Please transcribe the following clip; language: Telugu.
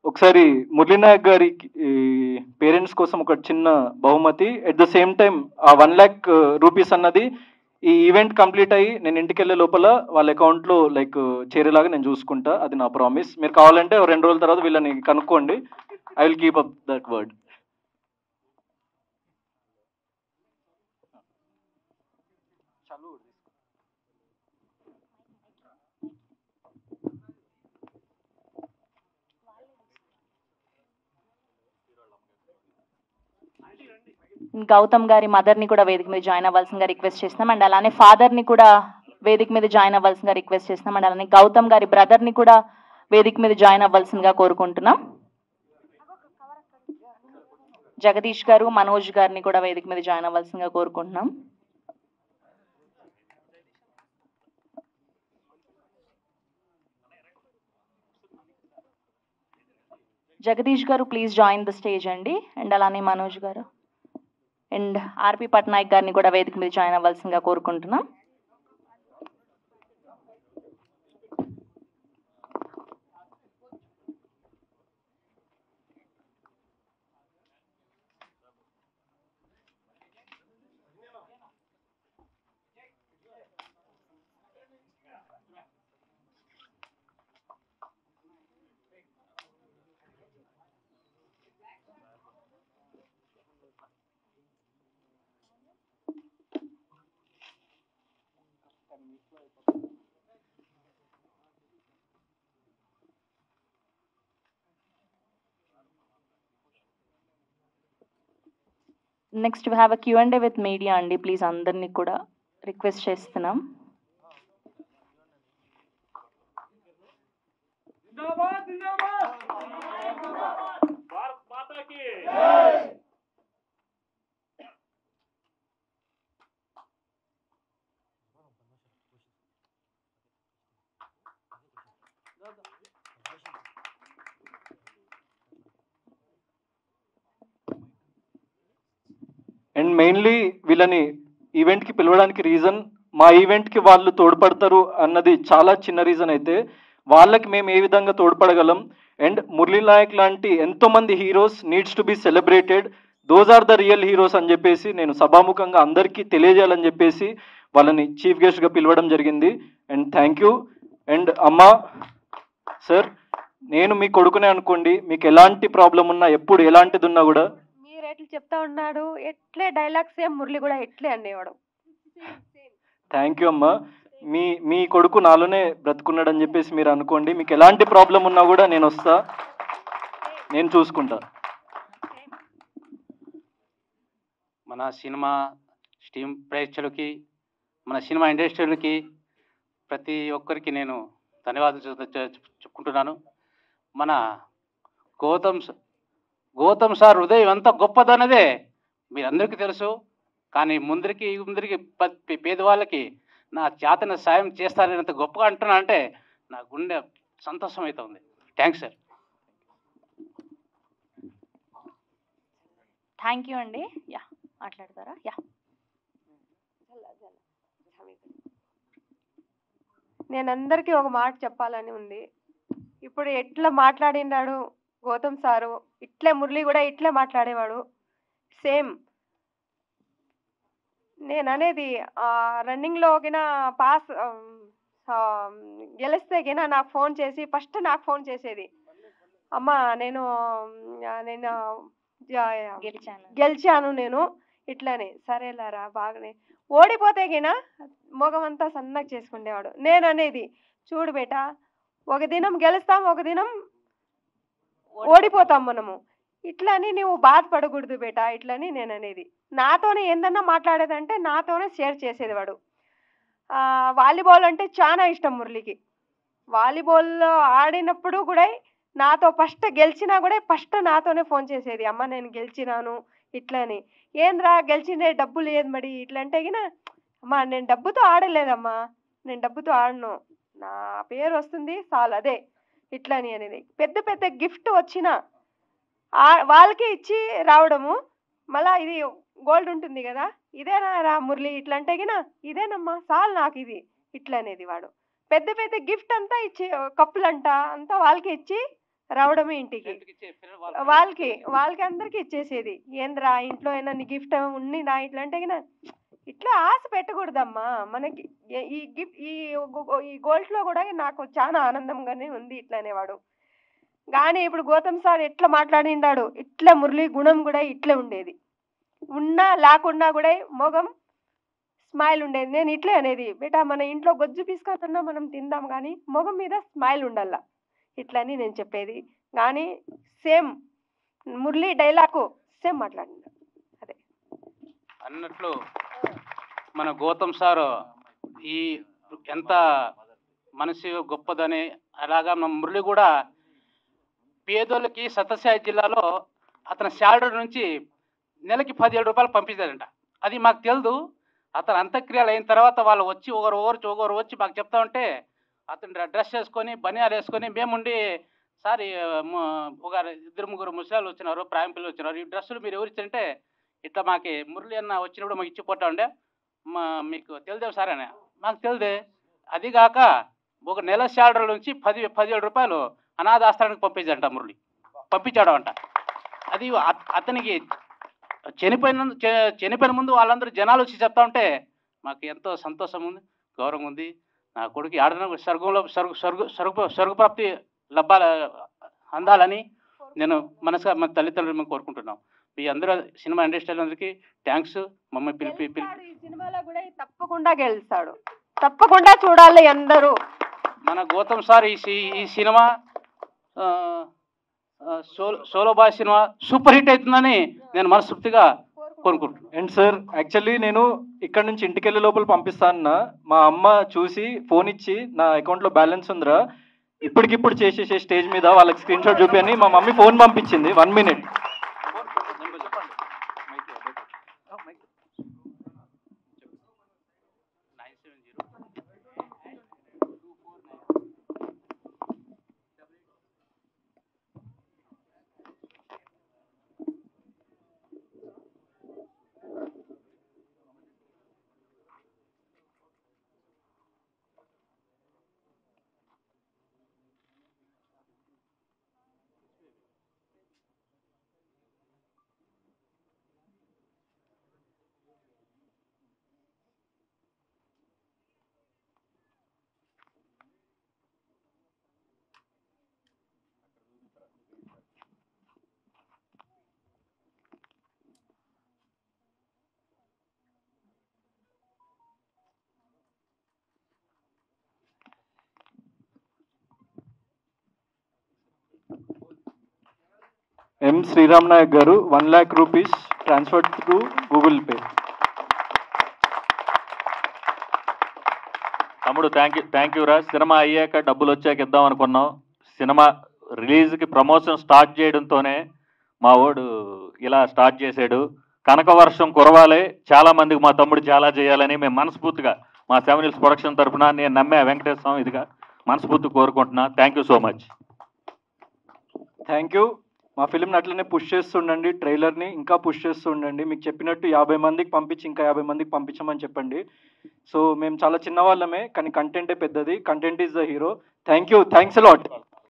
ఒకసారి మురళీనాయక్ గారి పేరెంట్స్ కోసం ఒక చిన్న బహుమతి. ఎట్ ద సేమ్ టైం ఆ 1,00,000 రూపీస్ అన్నది ఈ ఈవెంట్ కంప్లీట్ అయ్యి నేను ఇంటికి వెళ్ళే లోపల వాళ్ళ అకౌంట్లో లైక్ చేరేలాగా నేను చూసుకుంటా. అది నా ప్రామిస్. మీరు కావాలంటే 2 రోజుల తర్వాత వీళ్ళని కనుక్కోండి. I will keep up that word. Gautam గారి మదర్ని కూడా వేదిక మీద జాయిన్ అవ్వాల్సిందిగా రిక్వెస్ట్ చేస్తున్నాం. అండ్ అలానే ఫాదర్ని కూడా వేదిక మీద జాయిన్ అవ్వాల్సిందిగా రిక్వెస్ట్ చేస్తున్నాం. అండ్ అలానే గౌతమ్ గారి బ్రదర్ని కూడా వేదిక మీద జాయిన్ అవ్వాల్సిందిగా కోరుకుంటున్నాం. జగదీష్ గారు, మనోజ్ గారిని కూడా వేదిక మీద జాయిన్ అవ్వాల్సిందిగా కోరుకుంటున్నాం. జగదీష్ గారు ప్లీజ్ జాయిన్ ద స్టేజ్ అండి. అండ్ అలానే మనోజ్ గారు అండ్ ఆర్పి పట్నాయక్ గారిని కూడా వేదిక మీద జాయిన్ అవ్వాల్సిందిగా కోరుకుంటున్నాం. Next we have a Q&A with media అండి. ప్లీజ్ అందరినీ కూడా రిక్వెస్ట్ చేస్తున్నాం. అండ్ మెయిన్లీ వీళ్ళని ఈవెంట్కి పిలవడానికి రీజన్, మా ఈవెంట్కి వాళ్ళు తోడ్పడతారు అన్నది చాలా చిన్న రీజన్ అయితే వాళ్ళకి మేము ఏ విధంగా తోడ్పడగలం. అండ్ మురళీ నాయక్ లాంటి ఎంతోమంది heroes needs to be celebrated, those are the real heroes అని చెప్పేసి నేను సభాముఖంగా అందరికీ తెలియజేయాలని చెప్పేసి వాళ్ళని చీఫ్ గెస్ట్గా పిలవడం జరిగింది. And thank you. అండ్ అమ్మా సార్, నేను మీ కొడుకునే అనుకోండి, మీకు ఎలాంటి ప్రాబ్లం ఉన్నా ఎప్పుడు ఎలాంటిది ఉన్నా కూడా మీరు ఎట్లా చెప్తా ఉన్నాడు, ఎట్లే డైలాగ్స్ సేమ్ మురళి కూడా ఎట్లే అనేవాడు. థ్యాంక్ యూ అమ్మా. మీ కొడుకు నాలోనే బ్రతుకున్నాడని చెప్పేసి మీరు అనుకోండి. మీకు ఎలాంటి ప్రాబ్లం ఉన్నా కూడా నేను వస్తా, నేను చూసుకుంటా. మన సినిమా స్టీమ్ ప్రేక్షకులకి, మన సినిమా ఇండస్ట్రీలకి ప్రతి ఒక్కరికి నేను ధన్యవాదాలు చెప్పుకుంటున్నాను. మన గౌతమ్ సార్ హృదయం ఎంత గొప్పదన్నదే మీరందరికీ తెలుసు. కానీ ముందరికి పేదవాళ్ళకి నా చేతన సాయం చేస్తానని ఎంత గొప్పగా అంటున్నా అంటే నా గుండె సంతోషం అవుతుంది. Thanks sir. థ్యాంక్ యూ అండి. యా మాట్లాడతారా? యా, నేను అందరికీ ఒక మాట చెప్పాలని ఉంది. ఇప్పుడు ఎట్లా మాట్లాడినాడు గౌతమ్ సారు, ఇట్లే మురళి కూడా ఇట్లే మాట్లాడేవాడు సేమ్. నేను అనేది రన్నింగ్లో గిన పాస్ గెలిస్తే గిన నాకు ఫోన్ చేసి ఫస్ట్ నాకు ఫోన్ చేసేది, అమ్మ నేను గెలిచాను నేను ఇట్లనే. సరేలారా బాగానే. ఓడిపోతే గిన మొగం అంతా సన్నగా చేసుకునేవాడు. నేను అనేది, చూడు బేటా, ఒక దినం గెలుస్తాం, ఒక దినం ఓడిపోతాం మనము, ఇట్లని నువ్వు బాధపడకూడదు బేటా ఇట్లని నేను అనేది. నాతోనే ఏందన్నా మాట్లాడేదంటే నాతోనే షేర్ చేసేది వాడు. వాలీబాల్ అంటే చాలా ఇష్టం మురళికి. వాలీబాల్లో ఆడినప్పుడు కూడా నాతో ఫస్ట్ గెలిచినా కూడా ఫస్ట్ నాతోనే ఫోన్ చేసేది, అమ్మ నేను గెలిచినాను ఇట్లని. ఏంద్రా గెలిచిండే డబ్బు లేదు మరి ఇట్లంటే గిన, అమ్మా నేను డబ్బుతో ఆడలేదమ్మా, నేను డబ్బుతో ఆడను, నా పేరు వస్తుంది చాలు అదే ఇట్లని అనేది. పెద్ద పెద్ద గిఫ్ట్ వచ్చినా వాళ్ళకి ఇచ్చి రావడము, మళ్ళా ఇది గోల్డ్ ఉంటుంది కదా, ఇదేనా రా మురళి ఇట్లంటే గిన, ఇదేనమ్మా చాలు నాకు ఇది ఇట్లనేది వాడు. పెద్ద పెద్ద గిఫ్ట్ అంతా ఇచ్చి కప్పులంట అంతా వాళ్ళకి ఇచ్చి రావడమే ఇంటికి. వాళ్ళకి అందరికి ఇచ్చేసేది. ఏంద్రా ఇంట్లో ఏమన్నా గిఫ్ట్ ఉంది నా ఇట్లా అంటే గిన ఇట్లా ఆశ పెట్టకూడదమ్మా మనకి. ఈ గిఫ్ట్ ఈ గోల్డ్ లో కూడా నాకు చాలా ఆనందంగానే ఉంది ఇట్లా అనేవాడు. కానీ ఇప్పుడు గౌతమ్ సార్ ఎట్లా మాట్లాడిండాడు, ఇట్లా మురళి గుణం కూడా ఇట్లే ఉండేది. ఉన్నా లేకున్నా కూడా మొగం స్మైల్ ఉండేది. నేను ఇట్లే అనేది, బేటా మన ఇంట్లో గొజ్జు పీసుకొస్తున్నా మనం తిందాం కానీ మొగం మీద స్మైల్ ఉండాల ఇట్లా అని నేను చెప్పేది. కానీ సేమ్ మురళి డైలాగు సేమ్ మాట్లాడింది. అదే అన్నట్లు మన గౌతమ్ సార్ ఈ ఎంత మనసు గొప్పదని, అలాగా మన మురళి కూడా పేదోళ్ళకి సత్యసాయి జిల్లాలో అతని శాలరీ నుంచి నెలకి 17 రూపాయలు పంపించారంట. అది మాకు తెలియదు. అతను అంత్యక్రియలు అయిన తర్వాత వాళ్ళు వచ్చి ఒకరు వచ్చి మాకు చెప్తా ఉంటే అతను డ్రెస్ వేసుకొని బనియాలు వేసుకొని మేముండి సార్ ఒక 2-3 ముసలాళ్ళు వచ్చినారు, ప్రాయం పిల్లలు వచ్చినారు, ఈ డ్రెస్సులు మీరు ఎవరు ఇచ్చారంటే ఇట్లా మాకు మురళి అన్న వచ్చినప్పుడు మాకు ఇచ్చిపోతా ఉండే, మీకు తెలిదే సార్ అని. మాకు తెలిదే. అదిగాక ఒక నెల శాలరీ నుంచి 17 రూపాయలు అనాథాశ్రమానికి పంపించాడంట మురళి, పంపించాడు అంట. అది అతనికి చనిపోయిన ముందు వాళ్ళందరూ జనాలు వచ్చి చెప్తా ఉంటే మాకు ఎంతో సంతోషం ఉంది, గౌరవం ఉంది. నా కొడుకు ఆడన స్వర్గంలో స్వర్గ ప్రాప్తి అందాలని నేను మనసుగా మన తల్లిదండ్రులు మేము కోరుకుంటున్నాం. మీ అందరూ సినిమా ఇండస్ట్రీ అందరికీ థ్యాంక్స్. మమ్మల్ని పిలిపి ఈ సినిమాలో కూడా తప్పకుండా గెలుస్తాడు, తప్పకుండా చూడాలి అందరూ. మన గౌతమ్ సార్ ఈ cinema Solo Boy cinema super hit అవుతుందని నేను మనస్ఫూర్తిగా కోరుకుంటున్నాను. అండ్ సార్ యాక్చువల్లీ నేను ఇక్కడ నుంచి ఇంటికి వెళ్ళే లోపల పంపిస్తానన్న మా అమ్మ చూసి ఫోన్ ఇచ్చి నా అకౌంట్లో బ్యాలెన్స్ ఉందిరా ఇప్పటికిప్పుడు చేసేసే స్టేజ్ మీద వాళ్ళకి స్క్రీన్ షాట్ చూపి అని మా మమ్మీ ఫోన్ పంపించింది. 1 minute. ఎం శ్రీరామ్ నాయక్ గారు 1 lakh rupees transferred to Google pay. తమ్ముడు థ్యాంక్ యూ రా. సినిమా అయ్యాక డబ్బులు వచ్చాక ఇద్దాం అనుకున్నాం. సినిమా రిలీజ్కి ప్రమోషన్ స్టార్ట్ చేయడంతోనే మా వాడు ఇలా స్టార్ట్ చేశాడు. కనకవర్షం కురవాలి, చాలామందికి మా తమ్ముడు చాలా చేయాలని మేము మనస్ఫూర్తిగా మా 7 Hills ప్రొడక్షన్ తరఫున నేను నమ్మే వెంకటేశ్వరం ఇదిగా మనస్ఫూర్తి కోరుకుంటున్నా. Thank you so much. Thank you. మా ఫిల్మ్ని అట్లనే పుష్ చేస్తుండండి, ట్రైలర్ని ఇంకా పుష్ చేస్తుండండి. మీకు చెప్పినట్టు 50 మందికి పంపించి ఇంకా 50 మందికి పంపించమని చెప్పండి. సో మేము చాలా చిన్నవాళ్ళమే కానీ కంటెంటే పెద్దది. Content is the hero. Thank you. Thanks a lot.